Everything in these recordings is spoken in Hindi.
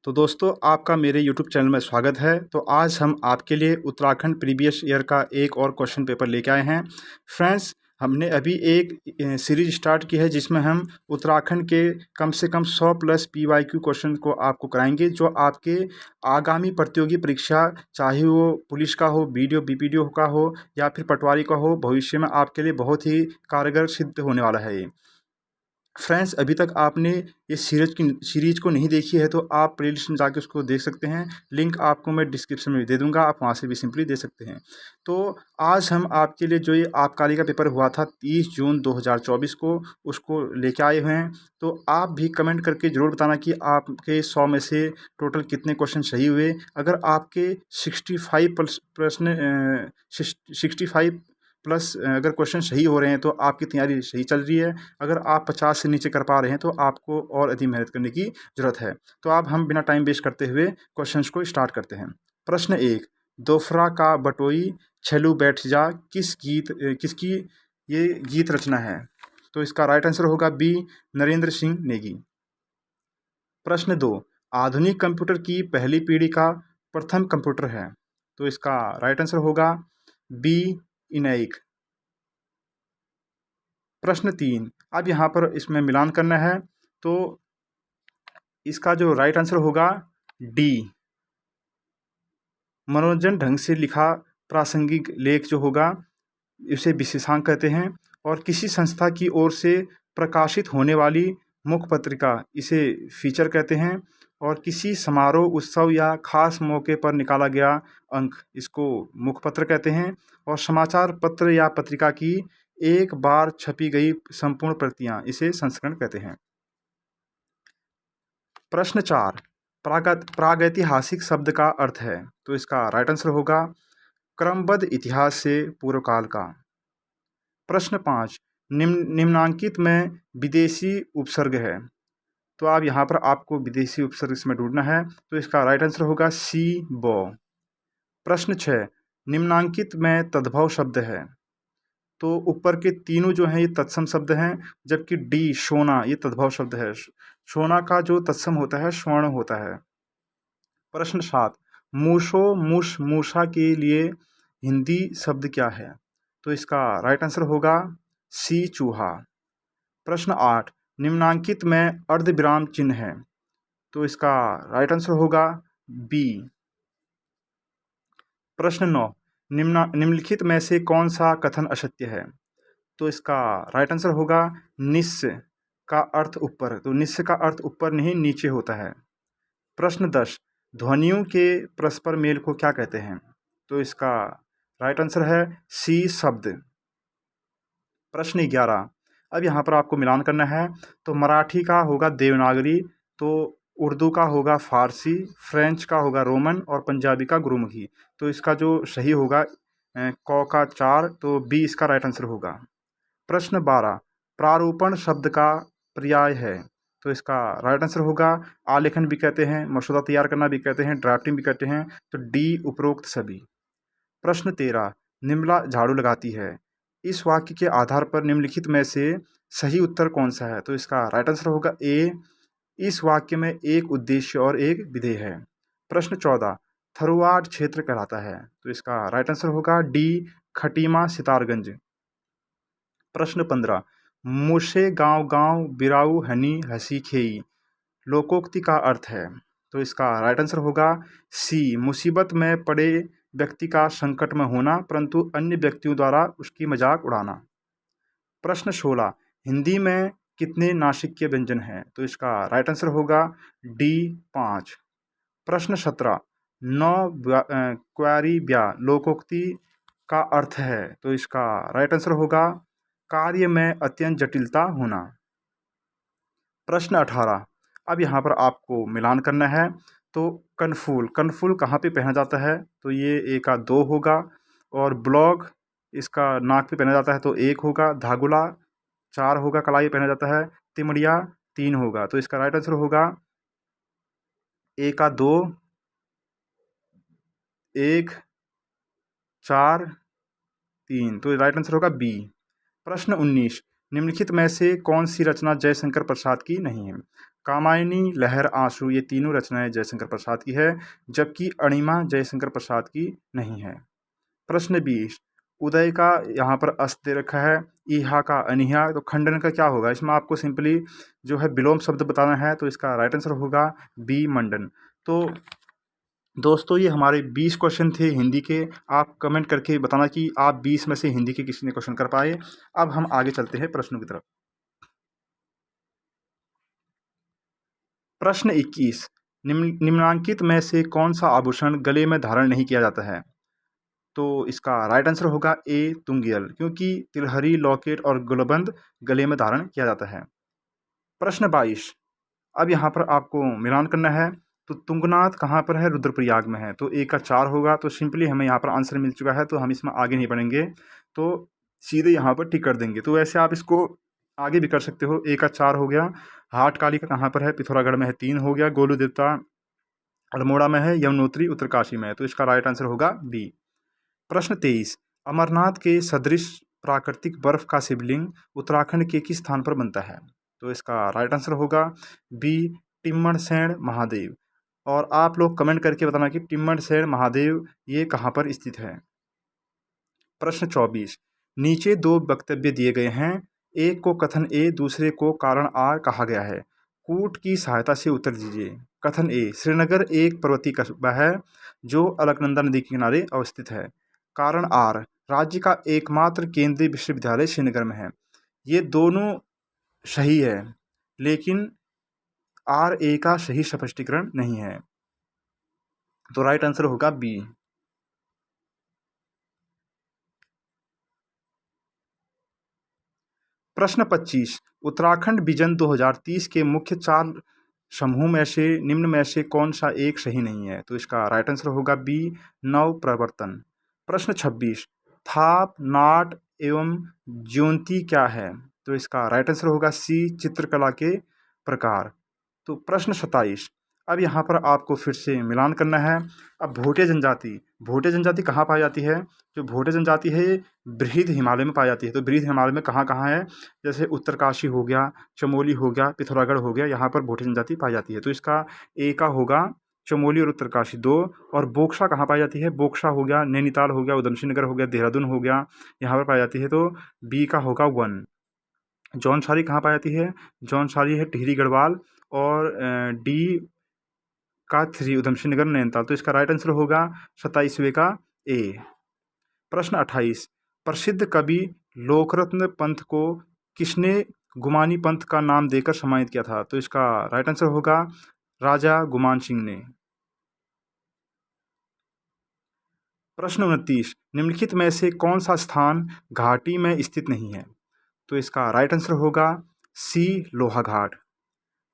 तो दोस्तों आपका मेरे यूट्यूब चैनल में स्वागत है। तो आज हम आपके लिए उत्तराखंड प्रीवियस ईयर का एक और क्वेश्चन पेपर लेके आए हैं। फ्रेंड्स, हमने अभी एक सीरीज स्टार्ट की है जिसमें हम उत्तराखंड के कम से कम 100 प्लस PYQ क्वेश्चन को आपको कराएंगे, जो आपके आगामी प्रतियोगी परीक्षा, चाहे वो पुलिस का हो, BDO BPDO का हो या फिर पटवारी का हो, भविष्य में आपके लिए बहुत ही कारगर सिद्ध होने वाला है ये। फ्रेंड्स, अभी तक आपने ये सीरीज को नहीं देखी है तो आप प्लेलिस्ट में जाके उसको देख सकते हैं। लिंक आपको मैं डिस्क्रिप्शन में दे दूंगा, आप वहाँ से भी सिंपली दे सकते हैं। तो आज हम आपके लिए जो ये आबकारी का पेपर हुआ था 30 जून 2024 को, उसको लेके आए हुए हैं। तो आप भी कमेंट करके ज़रूर बताना कि आपके 100 में से टोटल कितने क्वेश्चन सही हुए। अगर आपके 65 प्रश्न 65 प्लस अगर क्वेश्चन सही हो रहे हैं तो आपकी तैयारी सही चल रही है। अगर आप 50 से नीचे कर पा रहे हैं तो आपको और अधिक मेहनत करने की ज़रूरत है। तो अब हम बिना टाइम वेस्ट करते हुए क्वेश्चंस को स्टार्ट करते हैं। प्रश्न 1, दोफरा का बटोई छेलू बैठ जा किसकी ये गीत रचना है? तो इसका राइट आंसर होगा बी, नरेंद्र सिंह नेगी। प्रश्न 2, आधुनिक कंप्यूटर की पहली पीढ़ी का प्रथम कंप्यूटर है? तो इसका राइट आंसर होगा बी, इनैक। प्रश्न 3, अब यहाँ पर इसमें मिलान करना है तो इसका जो राइट आंसर होगा डी, मनोरंजन ढंग से लिखा प्रासंगिक लेख जो होगा इसे विशेषांक कहते हैं। और किसी संस्था की ओर से प्रकाशित होने वाली मुख्य पत्रिका इसे फीचर कहते हैं। और किसी समारोह, उत्सव या खास मौके पर निकाला गया अंक इसको मुखपत्र कहते हैं। और समाचार पत्र या पत्रिका की एक बार छपी गई संपूर्ण प्रतियां इसे संस्करण कहते हैं। प्रश्न 4, प्रागैतिहासिक शब्द का अर्थ है? तो इसका राइट आंसर होगा क्रमबद्ध इतिहास से पूर्व काल का। प्रश्न 5, निम्नांकित में विदेशी उपसर्ग है? तो आप यहाँ पर आपको विदेशी उपसर्ग इसमें ढूंढना है। तो इसका राइट आंसर होगा सी, बो। प्रश्न 6, निम्नांकित में तद्भव शब्द है? तो ऊपर के तीनों जो हैं ये तत्सम शब्द हैं, जबकि डी, सोना, ये तद्भव शब्द है। सोना का जो तत्सम होता है स्वर्ण होता है। प्रश्न 7, मूसो मूषा के लिए हिंदी शब्द क्या है? तो इसका राइट आंसर होगा सी, चूहा। प्रश्न 8, निम्नांकित में अर्धविराम चिन्ह है? तो इसका राइट आंसर होगा बी। प्रश्न 9, निम्नलिखित में से कौन सा कथन असत्य है? तो इसका राइट आंसर होगा निस्य का अर्थ ऊपर। तो निस्य का अर्थ ऊपर नहीं नीचे होता है। प्रश्न 10, ध्वनियों के परस्पर मेल को क्या कहते हैं? तो इसका राइट आंसर है सी, शब्द। प्रश्न 11, अब यहाँ पर आपको मिलान करना है। तो मराठी का होगा देवनागरी, तो उर्दू का होगा फारसी, फ्रेंच का होगा रोमन और पंजाबी का गुरुमुखी। तो इसका जो सही होगा क का 4, तो बी इसका राइट आंसर होगा। प्रश्न 12, प्रारूपण शब्द का पर्याय है? तो इसका राइट आंसर होगा आलेखन भी कहते हैं, मसौदा तैयार करना भी कहते हैं, ड्राफ्टिंग भी कहते हैं। तो डी, उपरोक्त सभी। प्रश्न 13, निर्मला झाड़ू लगाती है, इस वाक्य के आधार पर निम्नलिखित में से सही उत्तर कौन सा है? तो इसका राइट आंसर होगा ए, इस वाक्य में एक उद्देश्य और एक विधेय है। प्रश्न 14, थरुआड क्षेत्र कहलाता है? तो इसका राइट आंसर होगा डी, खटीमा सितारगंज। प्रश्न 15, मुसे गांव गांव बिराऊ हनी हसी खेई लोकोक्ति का अर्थ है? तो इसका राइट आंसर होगा सी, मुसीबत में पड़े व्यक्ति का संकट में होना परंतु अन्य व्यक्तियों द्वारा उसकी मजाक उड़ाना। प्रश्न 16, हिंदी में कितने नासिक्य व्यंजन हैं? तो इसका राइट आंसर होगा डी, 5। प्रश्न 17, नौ क्वारी ब्या लोकोक्ति का अर्थ है? तो इसका राइट आंसर होगा कार्य में अत्यंत जटिलता होना। प्रश्न 18, अब यहाँ पर आपको मिलान करना है। तो कनफूल कहाँ पे पहना जाता है? तो ये ए का 2 होगा। और ब्लॉग इसका नाक पे पहना जाता है तो 1 होगा। धागुला 4 होगा, कलाई पहना जाता है। तिमड़िया 3 होगा। तो इसका राइट आंसर होगा ए का 2, 1, 4, 3। तो राइट आंसर होगा बी। प्रश्न 19, निम्नलिखित में से कौन सी रचना जयशंकर प्रसाद की नहीं है? कामायनी, लहर, आंसू ये तीनों रचनाएं जयशंकर प्रसाद की है, जबकि अणिमा जयशंकर प्रसाद की नहीं है। प्रश्न 20, उदय का यहाँ पर अस्त दे रखा है, इहा का अनिहा, तो खंडन का क्या होगा? इसमें आपको सिंपली जो है विलोम शब्द बताना है, तो इसका राइट आंसर होगा बी, मंडन। तो दोस्तों ये हमारे 20 क्वेश्चन थे हिंदी के। आप कमेंट करके बताना कि आप 20 में से हिंदी के कितने क्वेश्चन कर पाए। अब हम आगे चलते हैं प्रश्नों की तरफ। प्रश्न 21, निम्नांकित में से कौन सा आभूषण गले में धारण नहीं किया जाता है? तो इसका राइट आंसर होगा ए, तुंगियल, क्योंकि तिलहरी, लॉकेट और गुलबंद गले में धारण किया जाता है। प्रश्न 22, अब यहाँ पर आपको मिलान करना है। तो तुंगनाथ कहाँ पर है? रुद्रप्रयाग में है। तो ए का 4 होगा, तो सिंपली हमें यहाँ पर आंसर मिल चुका है, तो हम इसमें आगे नहीं बढ़ेंगे, तो सीधे यहाँ पर टिक कर देंगे। तो वैसे आप इसको आगे भी कर सकते हो। ए का 4 हो गया। हाट काली का कहाँ पर है? पिथौरागढ़ में है, 3 हो गया। गोलू देवता अल्मोड़ा में है, यमुनोत्री उत्तरकाशी में है, तो इसका राइट आंसर होगा बी। प्रश्न 23, अमरनाथ के सदृश प्राकृतिक बर्फ का शिवलिंग उत्तराखंड के किस स्थान पर बनता है? तो इसका राइट आंसर होगा बी, टिम्मरसैंण महादेव। और आप लोग कमेंट करके बताना कि टिम्मरसैंण महादेव ये कहाँ पर स्थित है। प्रश्न 24, नीचे दो वक्तव्य दिए गए हैं, एक को कथन ए, दूसरे को कारण आर कहा गया है। कूट की सहायता से उत्तर दीजिए। कथन ए, श्रीनगर एक पर्वतीय कस्बा है जो अलकनंदा नदी के किनारे अवस्थित है। कारण आर, राज्य का एकमात्र केंद्रीय विश्वविद्यालय श्रीनगर में है। ये दोनों सही है, लेकिन आर ए का सही स्पष्टीकरण नहीं है, तो राइट आंसर होगा बी। प्रश्न 25, उत्तराखंड विजन 2030 के मुख्य 4 समूह में से निम्न में से कौन सा एक सही नहीं है? तो इसका राइट आंसर होगा बी, नव प्रवर्तन। प्रश्न 26, थाप, नाट एवं ज्योति क्या है? तो इसका राइट आंसर होगा सी, चित्रकला के प्रकार। तो प्रश्न 27, अब यहाँ पर आपको फिर से मिलान करना है। अब भोटे जनजाति कहाँ पाई जाती है? जो भोटे जनजाति है ये बृहद हिमालय में पाई जाती है। तो बृहद हिमालय में कहाँ कहाँ है? जैसे उत्तरकाशी हो गया, चमोली हो गया, पिथौरागढ़ हो गया, यहाँ पर भोटे जनजाति पाई जाती है। तो इसका ए का होगा चमोली और उत्तरकाशी 2। और बोक्सा कहाँ पाई जाती है? बोक्सा हो गया, नैनीताल हो गया, उधमसिंह नगर हो गया, देहरादून हो गया, यहाँ पर पाई जाती है। तो बी का होगा 1। जौनसारी कहाँ पाई जाती है? जौनसारी है टिहरी गढ़वाल। और डी का 3 उधमसिंह नगर नैनीताल। तो इसका राइट आंसर होगा 27वें का ए। प्रश्न 28, प्रसिद्ध कवि लोकरत्न पंथ को किसने गुमानी पंथ का नाम देकर सम्मानित किया था? तो इसका राइट आंसर होगा राजा गुमान सिंह ने। प्रश्न 29, निम्नलिखित में से कौन सा स्थान घाटी में स्थित नहीं है? तो इसका राइट आंसर होगा सी, लोहाघाट।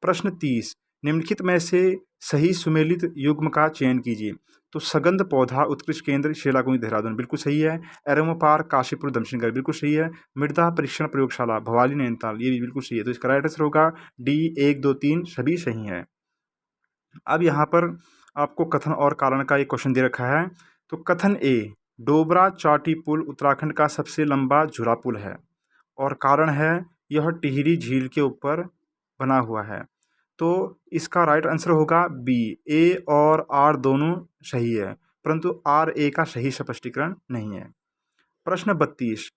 प्रश्न 30, निम्नलिखित में से सही सुमेलित युग्म का चयन कीजिए। तो सगंध पौधा उत्कृष्ट केंद्र शेलाकुंज देहरादून बिल्कुल सही है। एरोमा पार्क काशीपुर दमशनगढ़ बिल्कुल सही है। मृदा परीक्षण प्रयोगशाला भवाली नैनीताल ये भी बिल्कुल सही है। तो इसका राइट आंसर होगा डी, 1, 2, 3 सभी सही है। अब यहाँ पर आपको कथन और कारण का एक क्वेश्चन दे रखा है। तो कथन ए, डोबरा चाटी पुल उत्तराखंड का सबसे लंबा झूला पुल है। और कारण है यह टिहरी झील के ऊपर बना हुआ है। तो इसका राइट आंसर होगा बी, ए और आर दोनों सही है, परंतु आर ए का सही स्पष्टीकरण नहीं है। प्रश्न 32,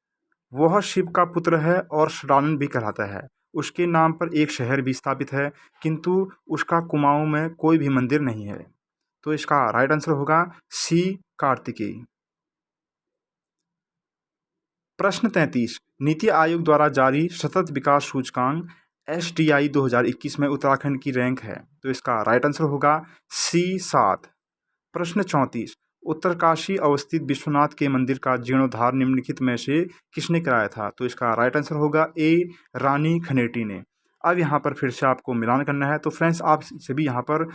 वह शिव का पुत्र है और षडानन भी कहलाता है। उसके नाम पर एक शहर भी स्थापित है, किंतु उसका कुमाऊं में कोई भी मंदिर नहीं है। तो इसका राइट आंसर होगा सी, कार्तिकेय। प्रश्न 33, नीति आयोग द्वारा जारी सतत विकास सूचकांक SDI 2021 में उत्तराखंड की रैंक है। तो इसका राइट आंसर होगा सी, 7। प्रश्न 34, उत्तरकाशी अवस्थित विश्वनाथ के मंदिर का जीर्णोद्धार निम्नलिखित में से किसने कराया था? तो इसका राइट आंसर होगा ए, रानी खनेटी ने। अब यहाँ पर फिर से आपको मिलान करना है। तो फ्रेंड्स आप सभी यहाँ पर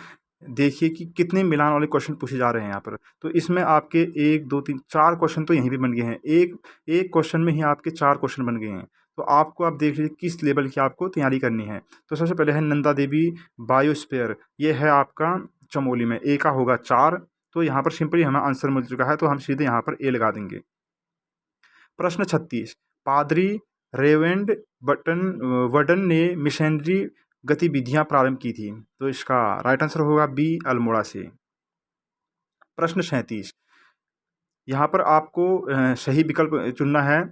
देखिए कि कितने मिलान वाले क्वेश्चन पूछे जा रहे हैं यहाँ पर। तो इसमें आपके 1, 2, 3, 4 क्वेश्चन तो यहीं भी बन गए हैं। एक क्वेश्चन में ही आपके 4 क्वेश्चन बन गए हैं। तो आपको आप देख लीजिए किस लेवल की आपको तैयारी करनी है। तो सबसे पहले है नंदा देवी बायोस्फीयर, ये है आपका चमोली में, ए का होगा 4। तो यहाँ पर सिंपली हमें आंसर मिल चुका है, तो हम सीधे यहाँ पर ए लगा देंगे। प्रश्न 36, पादरी रेवेंड वडन ने मिशनरी गतिविधियां प्रारंभ की थी? तो इसका राइट आंसर होगा बी, अल्मोड़ा से। प्रश्न 37, यहाँ पर आपको सही विकल्प चुनना है।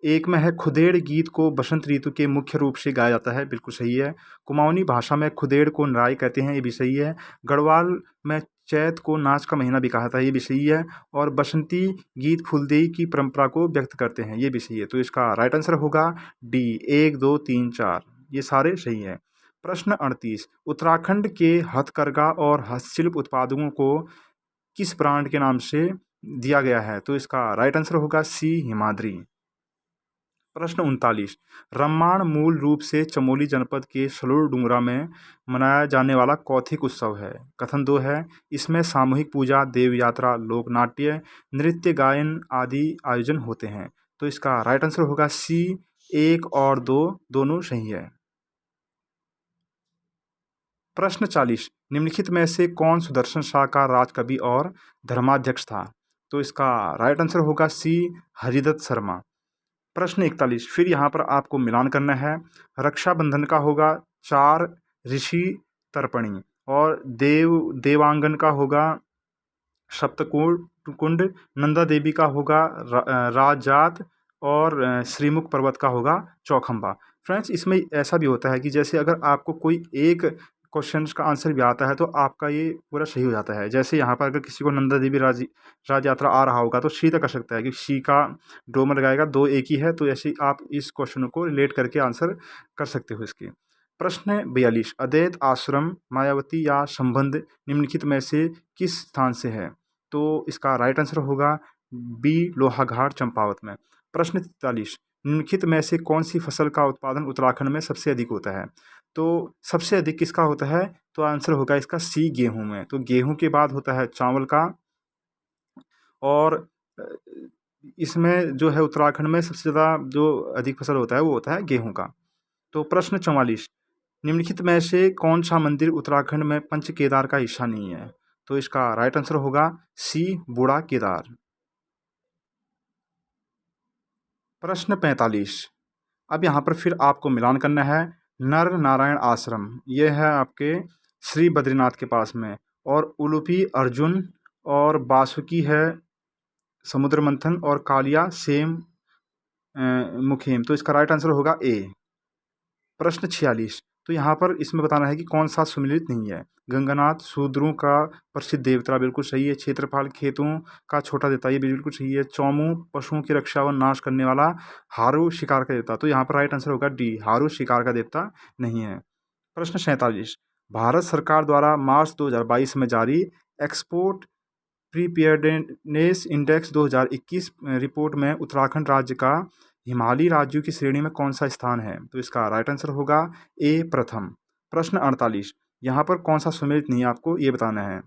एक में है खुदेड़ गीत को बसंत ऋतु के मुख्य रूप से गाया जाता है, बिल्कुल सही है। कुमाऊनी भाषा में खुदेड़ को नराई कहते हैं, ये भी सही है। गढ़वाल में चैत को नाच का महीना भी कहा था, ये भी सही है। और बसंती गीत फूलदेई की परंपरा को व्यक्त करते हैं, ये भी सही है। तो इसका राइट आंसर होगा डी, 1, 2, 3, 4, ये सारे सही हैं। प्रश्न 38, उत्तराखंड के हथकरघा और हस्तशिल्प उत्पादों को किस ब्रांड के नाम से दिया गया है? तो इसका राइट आंसर होगा सी, हिमाद्री। प्रश्न 39, रम्माण मूल रूप से चमोली जनपद के सलोर डुंगरा में मनाया जाने वाला कौथिक उत्सव है? कथन 2 है, इसमें सामूहिक पूजा, देव यात्रा, लोक नाट्य, नृत्य, गायन आदि आयोजन होते हैं। तो इसका राइट आंसर होगा सी, 1 और 2 दोनों सही है। प्रश्न 40, निम्नलिखित में से कौन सुदर्शन शाह का राजकवि और धर्माध्यक्ष था? तो इसका राइट आंसर होगा सी, हरिदत्त शर्मा। प्रश्न 41, फिर यहाँ पर आपको मिलान करना है। रक्षाबंधन का होगा 4 ऋषि तर्पणी, और देवांगन का होगा सप्तकुंड कुंड, नंदा देवी का होगा राजजात, और श्रीमुख पर्वत का होगा चौखंबा। फ्रेंड्स, इसमें ऐसा भी होता है कि जैसे अगर आपको कोई एक क्वेश्चन का आंसर भी आता है तो आपका ये पूरा सही हो जाता है। जैसे यहाँ पर अगर किसी को नंदा देवी राज यात्रा आ रहा होगा तो सी तक कर सकता है कि सी का डो में लगाएगा, 2 एक ही है, तो ऐसे ही आप इस क्वेश्चन को रिलेट करके आंसर कर सकते हो इसके। प्रश्न 42, अद्वैत आश्रम मायावती या संबंध निम्नलिखित में से किस स्थान से है? तो इसका राइट आंसर होगा बी, लोहाघाट चंपावत में। प्रश्न 43, निम्नलिखित में से कौन सी फसल का उत्पादन उत्तराखंड में सबसे अधिक होता है? तो सबसे अधिक किसका होता है? तो आंसर होगा इसका सी, गेहूं में। तो गेहूं के बाद होता है चावल का, और इसमें जो है उत्तराखंड में सबसे ज़्यादा जो अधिक फसल होता है वो होता है गेहूं का। तो प्रश्न 44, निम्नलिखित में से कौन सा मंदिर उत्तराखंड में पंच केदार का हिस्सा नहीं है? तो इसका राइट आंसर होगा सी, बूढ़ा केदार। प्रश्न 45, अब यहाँ पर फिर आपको मिलान करना है। नर नारायण आश्रम ये है आपके श्री बद्रीनाथ के पास में, और उलूपी अर्जुन, और बासुकी है समुद्र मंथन, और कालिया सेम मुखिम। तो इसका राइट आंसर होगा ए। प्रश्न 46, तो यहाँ पर इसमें बताना है कि कौन सा सुमिलित नहीं है। गंगानाथ शूद्रों का प्रसिद्ध देवता, बिल्कुल सही है। क्षेत्रपाल खेतों का छोटा देवता, ये भी बिल्कुल सही है। चौमू पशुओं की रक्षा व नाश करने वाला, हारू शिकार का देवता। तो यहाँ पर राइट आंसर होगा डी, हारू शिकार का देवता नहीं है। प्रश्न 47, भारत सरकार द्वारा मार्च 2022 में जारी एक्सपोर्ट प्रीपेयर्डनेस इंडेक्स 2021 रिपोर्ट में उत्तराखंड राज्य का हिमालयी राज्यों की श्रेणी में कौन सा स्थान है? तो इसका राइट आंसर होगा ए, प्रथम। प्रश्न 48, यहाँ पर कौन सा सुमेलित नहीं है आपको ये बताना है।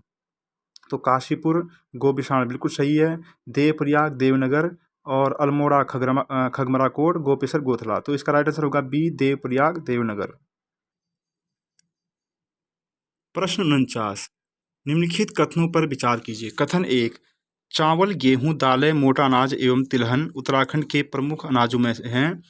तो काशीपुर गोपिशाण बिल्कुल सही है। देवप्रयाग देवनगर, और अल्मोड़ा खगमराकोट, गोपेसर गोथला। तो इसका राइट आंसर होगा बी, देवप्रयाग देवनगर। प्रश्न 49, निम्नलिखित कथनों पर विचार कीजिए। कथन 1, चावल, गेहूं, दालें, मोटा अनाज एवं तिलहन उत्तराखंड के प्रमुख अनाजों में हैं।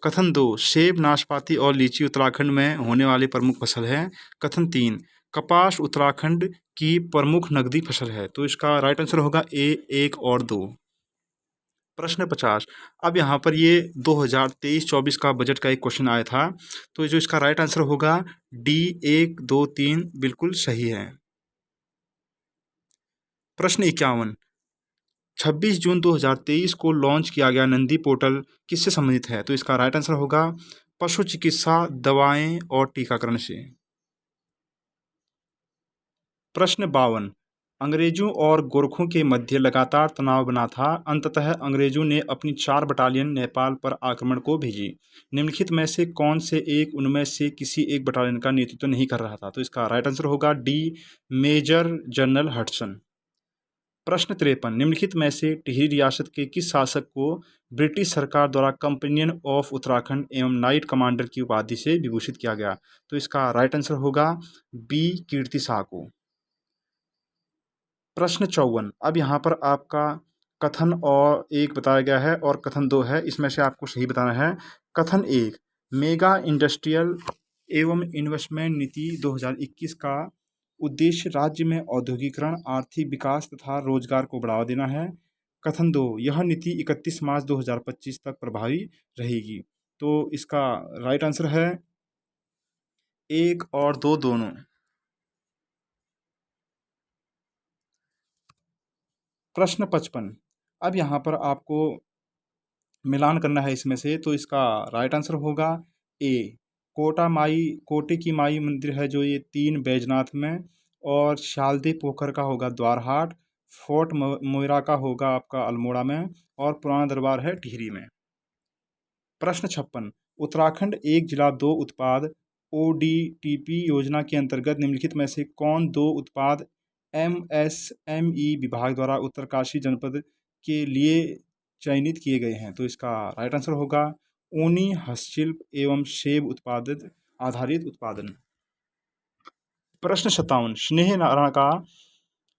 कथन 2, सेब, नाशपाती और लीची उत्तराखंड में होने वाली प्रमुख फसल है। कथन 3, कपास उत्तराखंड की प्रमुख नकदी फसल है। तो इसका राइट आंसर होगा ए, 1 और 2। प्रश्न 50, अब यहाँ पर ये 2023-24 का बजट का एक क्वेश्चन आया था, तो जो इसका राइट आंसर होगा डी, 1, 2, 3 बिल्कुल सही है। प्रश्न 51, 26 जून 2023 को लॉन्च किया गया नंदी पोर्टल किससे संबंधित है? तो इसका राइट आंसर होगा पशु चिकित्सा, दवाएं और टीकाकरण से। प्रश्न 52, अंग्रेजों और गोरखों के मध्य लगातार तनाव बना था। अंततः अंग्रेजों ने अपनी 4 बटालियन नेपाल पर आक्रमण को भेजी। निम्नलिखित में से कौन से एक उनमें से किसी एक बटालियन का नेतृत्व नहीं कर रहा था? तो इसका राइट आंसर होगा डी, मेजर जनरल हडसन। प्रश्न 53, निम्नलिखित में से टिहरी रियासत के किस शासक को ब्रिटिश सरकार द्वारा कंपेनियन ऑफ उत्तराखंड एवं नाइट कमांडर की उपाधि से विभूषित किया गया? तो इसका राइट आंसर होगा बी, कीर्ति शाह को। प्रश्न 54, अब यहाँ पर आपका कथन और 1 बताया गया है और कथन 2 है, इसमें से आपको सही बताना है। कथन 1, मेगा इंडस्ट्रियल एवं इन्वेस्टमेंट नीति 2021 का उद्देश्य राज्य में औद्योगिकरण, आर्थिक विकास तथा रोजगार को बढ़ावा देना है। कथन 2, यह नीति 31 मार्च 2025 तक प्रभावी रहेगी। तो इसका राइट आंसर है 1 और 2 दोनों। प्रश्न 55, अब यहाँ पर आपको मिलान करना है इसमें से, तो इसका राइट आंसर होगा ए, कोटे की माई मंदिर है जो ये 3 बैजनाथ में, और शालदे पोखर का होगा द्वारहाट, फोर्ट मोइरा का होगा आपका अल्मोड़ा में, और पुराना दरबार है टिहरी में। प्रश्न 56, उत्तराखंड एक जिला दो उत्पाद ODTP योजना के अंतर्गत निम्नलिखित में से कौन 2 उत्पाद MSME विभाग द्वारा उत्तरकाशी जनपद के लिए चयनित किए गए हैं? तो इसका राइट आंसर होगा ऊनी हस्तशिल्प एवं सेब उत्पादित आधारित उत्पादन। प्रश्न 57, स्नेह नारायण का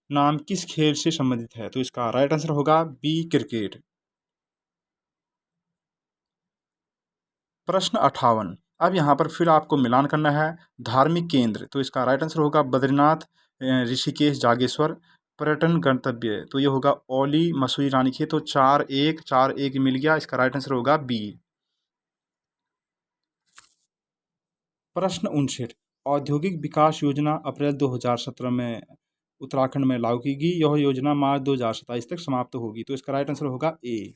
नाम किस खेल से संबंधित है? तो इसका राइट आंसर होगा बी, क्रिकेट। प्रश्न 58, अब यहाँ पर फिर आपको मिलान करना है धार्मिक केंद्र, तो इसका राइट आंसर होगा बद्रीनाथ, ऋषिकेश, जागेश्वर। पर्यटन गंतव्य, तो ये होगा औली, मसूरी, रानीखेत। तो 4-1 मिल गया, इसका राइट आंसर होगा बी। प्रश्न 59, औद्योगिक विकास योजना अप्रैल 2017 में उत्तराखंड में लागू की गई। यह योजना मार्च 2027 तक समाप्त होगी। तो इसका राइट आंसर होगा ए।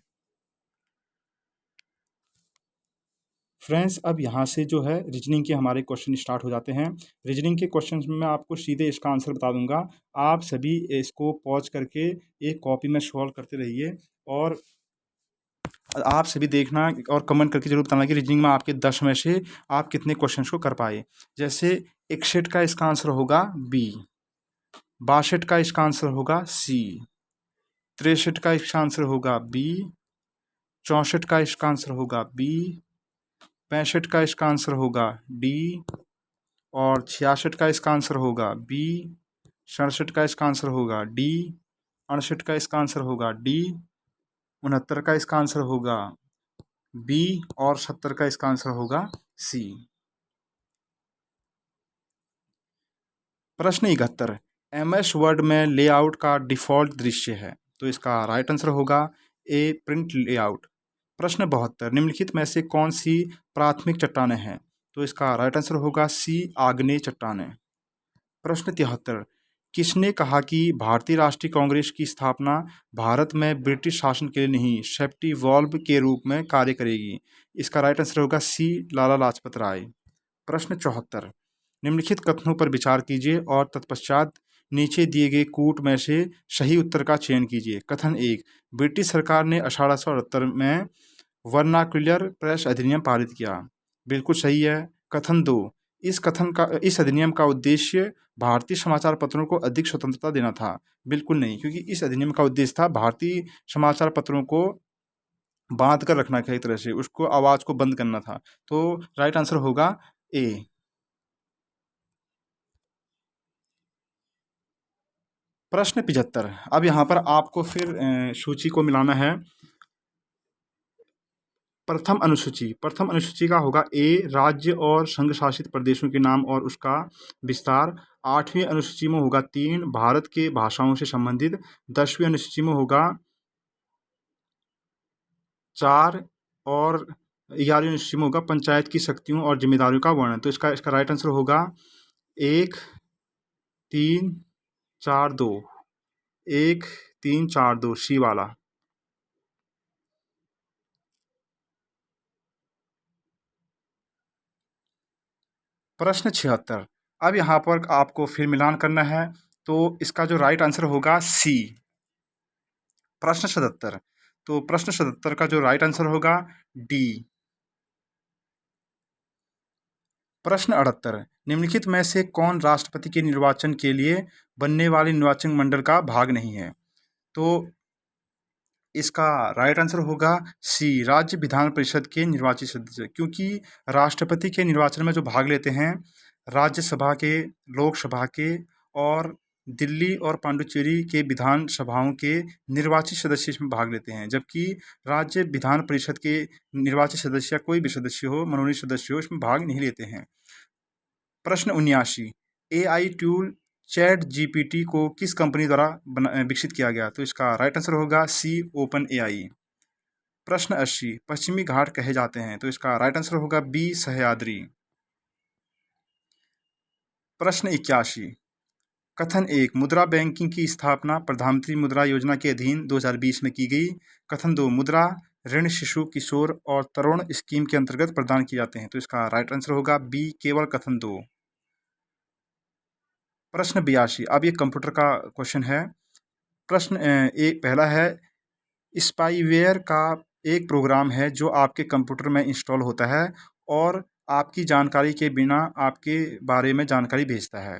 फ्रेंड्स, अब यहाँ से जो है रीजनिंग के हमारे क्वेश्चन स्टार्ट हो जाते हैं। रीजनिंग के क्वेश्चन में मैं आपको सीधे इसका आंसर बता दूंगा। आप सभी इसको पॉज करके एक कॉपी में सॉल्व करते रहिए, और आप सभी देखना और कमेंट करके जरूर बताना कि रीजनिंग में आपके 10 में से आप कितने क्वेश्चन को कर पाए। जैसे 61 का इसका आंसर होगा बी, 62 का इसका आंसर होगा सी, 63 का इसका आंसर होगा बी, 64 का इसका आंसर होगा बी, 65 का इसका आंसर होगा डी, और 66 का इसका आंसर होगा बी, 67 का इसका आंसर होगा डी, 68 का इसका आंसर होगा डी, 69 का इसका आंसर होगा बी, और 70 का इसका आंसर होगा सी। प्रश्न 71, MS वर्ड में लेआउट का डिफ़ॉल्ट दृश्य है। तो इसका राइट आंसर होगा ए, प्रिंट लेआउट। प्रश्न 72, निम्नलिखित में से कौन सी प्राथमिक चट्टानें हैं? तो इसका राइट आंसर होगा सी, आग्नेय चट्टानें। प्रश्न 73, किसने कहा कि भारतीय राष्ट्रीय कांग्रेस की स्थापना भारत में ब्रिटिश शासन के लिए नहीं, सेफ्टी वॉल्व के रूप में कार्य करेगी? इसका राइट आंसर होगा सी, लाला लाजपत राय। प्रश्न 74, निम्नलिखित कथनों पर विचार कीजिए और तत्पश्चात नीचे दिए गए कूट में से सही उत्तर का चयन कीजिए। कथन 1, ब्रिटिश सरकार ने 1878 में वर्नाक्युलर प्रेस अधिनियम पारित किया। बिल्कुल सही है। कथन 2, इस अधिनियम का उद्देश्य भारतीय समाचार पत्रों को अधिक स्वतंत्रता देना था। बिल्कुल नहीं, क्योंकि इस अधिनियम का उद्देश्य था भारतीय समाचार पत्रों को बांध कर रखना था, एक तरह से उसको आवाज़ को बंद करना था। तो राइट आंसर होगा ए। प्रश्न 75, अब यहाँ पर आपको फिर सूची को मिलाना है। प्रथम अनुसूची का होगा ए, राज्य और संघ शासित प्रदेशों के नाम और उसका विस्तार। 8वीं अनुसूची में होगा 3, भारत के भाषाओं से संबंधित। 10वीं अनुसूची में होगा 4, और 11वीं अनुसूची में होगा पंचायत की शक्तियों और जिम्मेदारियों का वर्णन। तो इसका राइट आंसर होगा 1, 3, 4, 2, 1, 3, 4, 2, सी वाला। प्रश्न 76, अब यहाँ पर आपको फिर मिलान करना है, तो इसका जो राइट आंसर होगा सी। प्रश्न 77, तो प्रश्न 77 का जो राइट आंसर होगा डी। प्रश्न 78, निम्नलिखित में से कौन राष्ट्रपति के निर्वाचन के लिए बनने वाले निर्वाचन मंडल का भाग नहीं है? तो इसका राइट आंसर होगा सी, राज्य विधान परिषद के निर्वाचित सदस्य। क्योंकि राष्ट्रपति के निर्वाचन में जो भाग लेते हैं राज्यसभा के, लोकसभा के, और दिल्ली और पांडुचेरी के विधान सभाओं के निर्वाचित सदस्य इसमें भाग लेते हैं, जबकि राज्य विधान परिषद के निर्वाचित सदस्य, कोई भी सदस्य हो, मनोनीत सदस्य हो, इसमें भाग नहीं लेते हैं। प्रश्न 79, AI टूल चैट जीपीटी को किस कंपनी द्वारा विकसित किया गया? तो इसका राइट आंसर होगा सी, ओपन AI। प्रश्न 80, पश्चिमी घाट कहे जाते हैं? तो इसका राइट आंसर होगा बी, सह्याद्री। प्रश्न 81, कथन 1, मुद्रा बैंकिंग की स्थापना प्रधानमंत्री मुद्रा योजना के अधीन 2020 में की गई। कथन 2, मुद्रा ऋण शिशु, किशोर और तरुण स्कीम के अंतर्गत प्रदान किए जाते हैं। तो इसका राइट आंसर होगा बी, केवल कथन 2। प्रश्न 82, अब ये कंप्यूटर का क्वेश्चन है। प्रश्न एक पहला है, स्पाईवेयर का एक प्रोग्राम है जो आपके कंप्यूटर में इंस्टॉल होता है और आपकी जानकारी के बिना आपके बारे में जानकारी भेजता है।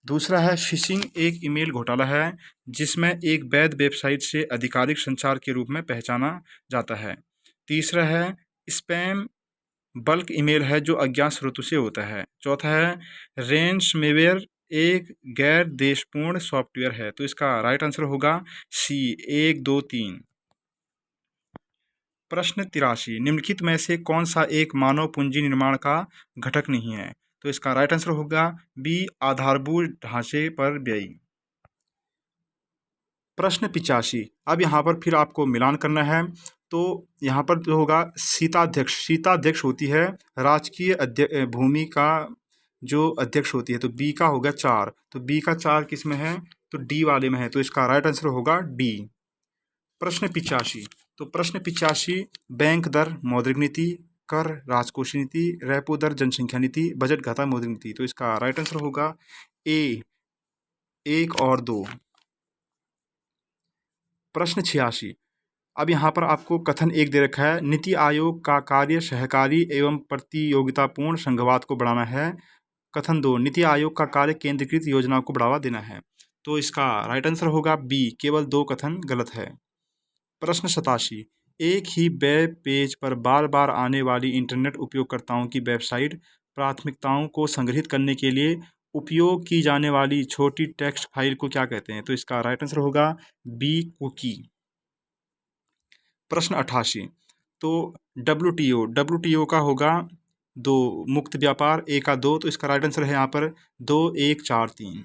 दूसरा है, फिशिंग एक ईमेल घोटाला है जिसमें एक वैध वेबसाइट से आधिकारिक संचार के रूप में पहचाना जाता है। तीसरा है, स्पैम बल्क ईमेल है जो अज्ञात स्रोतों से होता है। चौथा है, रेंसमेवेयर एक गैर देशपूर्ण सॉफ्टवेयर है। तो इसका राइट आंसर होगा सी, 1, 2, 3। प्रश्न 83, निम्नलिखित में से कौन सा एक मानव पूंजी निर्माण का घटक नहीं है? तो इसका राइट आंसर होगा बी, आधारभूत ढांचे पर व्यय। प्रश्न 85, अब यहाँ पर फिर आपको मिलान करना है। तो यहाँ पर जो होगा सीताध्यक्ष, सीताध्यक्ष होती है राजकीय भूमि का जो अध्यक्ष होती है। तो बी का होगा 4, तो बी का 4 किस में है? तो डी वाले में है। तो इसका राइट आंसर होगा डी। प्रश्न 85, तो प्रश्न 85, बैंक दर मौद्रिक नीति, कर राजकोषीय नीति, रेपो दर जनसंख्या नीति, बजट घाटा मौद्रिक नीति। तो इसका राइट आंसर होगा ए, 1 और 2। प्रश्न 86, अब यहाँ पर आपको कथन 1 दे रखा है, नीति आयोग का कार्य सहकारी एवं प्रतियोगितापूर्ण संघवाद को बढ़ाना है। कथन 2, नीति आयोग का कार्य केंद्रीकृत योजनाओं को बढ़ावा देना है। तो इसका राइट आंसर होगा बी, केवल 2 कथन गलत है। प्रश्न 87, एक ही वेब पेज पर बार बार आने वाली इंटरनेट उपयोगकर्ताओं की वेबसाइट प्राथमिकताओं को संग्रहित करने के लिए उपयोग की जाने वाली छोटी टेक्स्ट फाइल को क्या कहते हैं? तो इसका राइट आंसर होगा बी, कुकी। प्रश्न 88, तो डब्ल्यूटीओ का होगा 2, मुक्त व्यापार, ए का 2। तो इसका राइट आंसर है यहाँ पर 2, 1, 4, 3।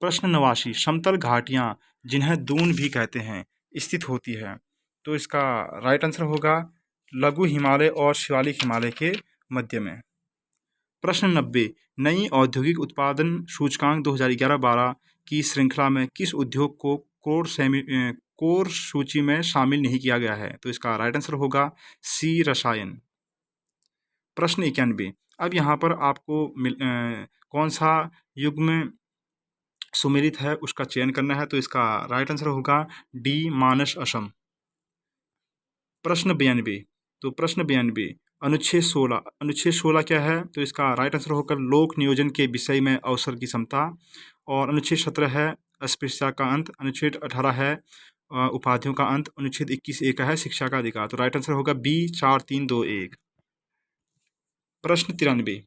प्रश्न 89, समतल घाटियाँ जिन्हें दून भी कहते हैं स्थित होती है। तो इसका राइट आंसर होगा लघु हिमालय और शिवालिक हिमालय के मध्य में। प्रश्न 90, नई औद्योगिक उत्पादन सूचकांक 2011-12 की श्रृंखला में किस उद्योग को कोर सूची में शामिल नहीं किया गया है? तो इसका राइट आंसर होगा सी, रसायन। प्रश्न 91, अब यहाँ पर आपको कौन सा युग्म सुमेलित है उसका चयन करना है। तो इसका राइट आंसर होगा डी, मानस असम। प्रश्न 92, तो प्रश्न 92, अनुच्छेद 16, अनुच्छेद 16 क्या है? तो इसका राइट आंसर होकर लोक नियोजन के विषय में अवसर की क्षमता। और अनुच्छेद 17 है अस्पृश्यता का अंत। अनुच्छेद 18 है उपाधियों का अंत। अनुच्छेद 21 ए का है शिक्षा का अधिकार। तो राइट आंसर होगा बी, 4, 3, 2, 1। प्रश्न 93,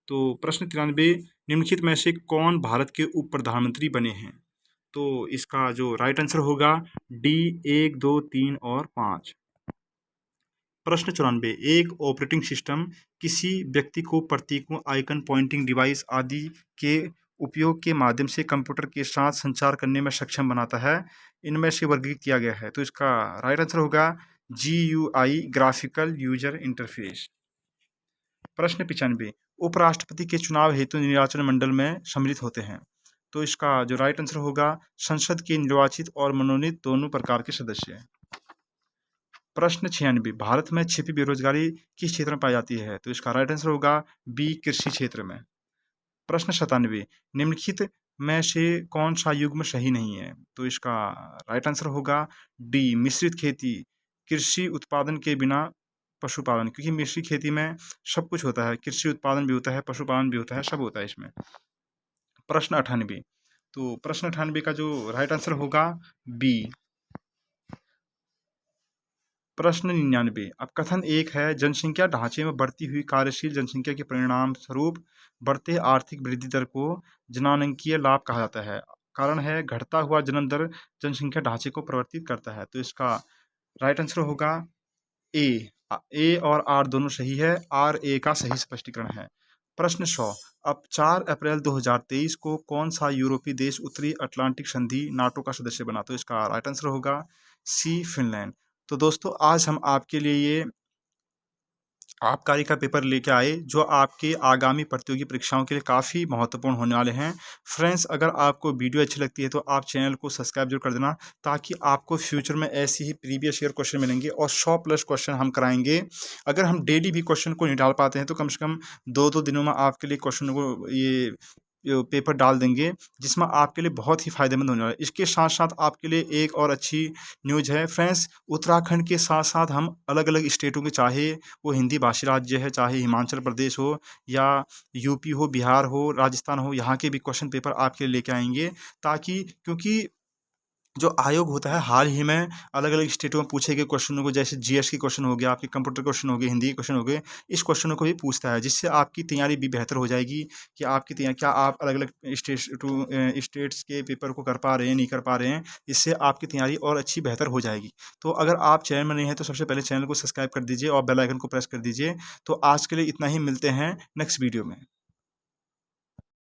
तो प्रश्न 93, निम्नलिखित में से कौन भारत के उप प्रधानमंत्री बने हैं? तो इसका जो राइट आंसर होगा डी, 1, 2, 3 और 5। प्रश्न 94, एक ऑपरेटिंग सिस्टम किसी व्यक्ति को प्रतीकों, आइकन, पॉइंटिंग डिवाइस आदि के उपयोग के माध्यम से कंप्यूटर के साथ संचार करने में सक्षम बनाता है। इनमें से वर्गीकृत किया गया है। तो इसका राइट आंसर होगा GUI, ग्राफिकल यूजर इंटरफेस। प्रश्न 95, उपराष्ट्रपति के चुनाव हेतु निर्वाचन मंडल में सम्मिलित होते हैं। तो इसका जो राइट आंसर होगा संसद के निर्वाचित और मनोनीत दोनों प्रकार के सदस्य। प्रश्न 96, भारत में छिपी बेरोजगारी किस क्षेत्र में पाई जाती है? तो इसका राइट आंसर होगा बी, कृषि क्षेत्र में। प्रश्न 97, निम्नलिखित में से कौन सा युग्म सही नहीं है? तो इसका राइट आंसर होगा डी, मिश्रित खेती, कृषि उत्पादन के बिना पशुपालन, क्योंकि मिश्रित खेती में सब कुछ होता है, कृषि उत्पादन भी होता है, पशुपालन भी होता है, सब होता है इसमें। प्रश्न 98, तो प्रश्न 98 का जो राइट आंसर होगा बी। प्रश्न 99, अब कथन 1 है, जनसंख्या ढांचे में बढ़ती हुई कार्यशील जनसंख्या के परिणाम स्वरूप बढ़ते आर्थिक वृद्धि दर को जनांकीय लाभ कहा जाता है। कारण है घटता हुआ जन्म दर जनसंख्या ढांचे को परिवर्तित करता है। तो इसका राइट आंसर होगा ए, ए और आर दोनों सही है, आर ए का सही स्पष्टीकरण है। प्रश्न 100। अब 4 अप्रैल 2023 को कौन सा यूरोपीय देश उत्तरी अटलांटिक संधि नाटो का सदस्य बना? तो इसका राइट आंसर होगा सी, फिनलैंड। तो दोस्तों आज हम आपके लिए ये आबकारी का पेपर लेके आए जो आपके आगामी प्रतियोगी परीक्षाओं के लिए काफ़ी महत्वपूर्ण होने वाले हैं। फ्रेंड्स, अगर आपको वीडियो अच्छी लगती है तो आप चैनल को सब्सक्राइब जरूर कर देना, ताकि आपको फ्यूचर में ऐसी ही प्रीवियस ईयर क्वेश्चन मिलेंगे और 100 प्लस क्वेश्चन हम कराएंगे। अगर हम डेली भी क्वेश्चन को नहीं डाल पाते हैं तो कम से कम 2-2 दिनों में आपके लिए क्वेश्चन को ये पेपर डाल देंगे, जिसमें आपके लिए बहुत ही फ़ायदेमंद होने वाला है। इसके साथ-साथ आपके लिए एक और अच्छी न्यूज़ है फ्रेंड्स, उत्तराखंड के साथ-साथ हम अलग-अलग स्टेटों के, चाहे वो हिंदी भाषी राज्य है, चाहे हिमाचल प्रदेश हो या यूपी हो, बिहार हो, राजस्थान हो, यहाँ के भी क्वेश्चन पेपर आपके लिए लेके आएँगे, ताकि क्योंकि जो आयोग होता है हाल ही में अलग-अलग स्टेटों में पूछे गए क्वेश्चनों को, जैसे जीएस के क्वेश्चन हो गया, आपके कंप्यूटर क्वेश्चन हो गए, हिंदी के क्वेश्चन हो गए, इस क्वेश्चनों को भी पूछता है, जिससे आपकी तैयारी भी बेहतर हो जाएगी कि आपकी तैयारी क्या आप अलग-अलग स्टेट्स के पेपर को कर पा रहे हैं, नहीं कर पा रहे हैं, इससे आपकी तैयारी और अच्छी बेहतर हो जाएगी। तो अगर आप चैनल में नए हैं तो सबसे पहले चैनल को सब्सक्राइब कर दीजिए और बेल आइकन को प्रेस कर दीजिए। तो आज के लिए इतना ही, मिलते हैं नेक्स्ट वीडियो में।